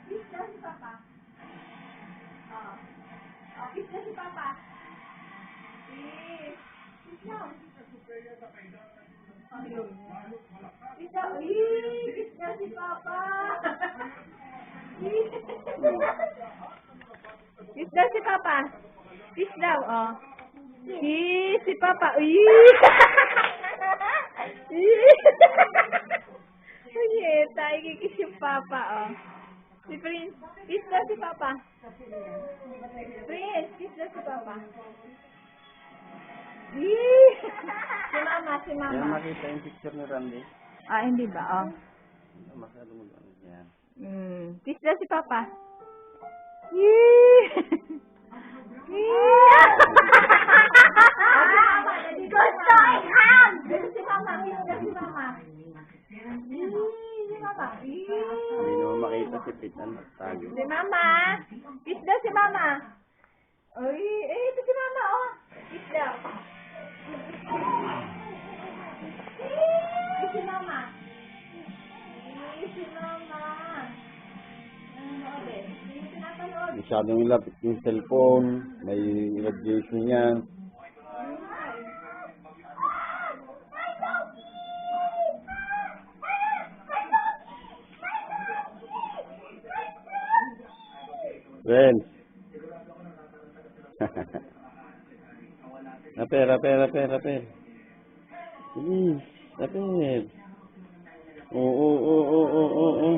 Kiss daw si Papa. Oh. Oh, kiss daw si Papa. Kiss. Kiss daw. Kiss daw. Kiss daw si Papa. Kiss. Kiss daw si Papa. Kiss daw, oh. Kiss si Papa. Ay, kikiss si Papa, oh. Si Prince, kiss daw si Papa. Prince, kiss daw si Papa. Si Mama, si Yan Mama. makita yung picture ni Randy. Ah, hindi ba, oh. Masyado mo lang yan. Kiss daw si Papa. Gusto i-hug! Si Mama, kiss daw si Mama. Si Mama. Hindi naman makita si Pitan. Tago. Si Mama. Kiss daw si Mama. Ay, ito si Mama, oh. Kiss daw. Kiss si Mama. Kiss si Mama. Ano ba? Hindi pinapanood. Masyadong ilapit yung cellphone. May radiation yan. Friends. Rapper. Sige, rapper. Oo.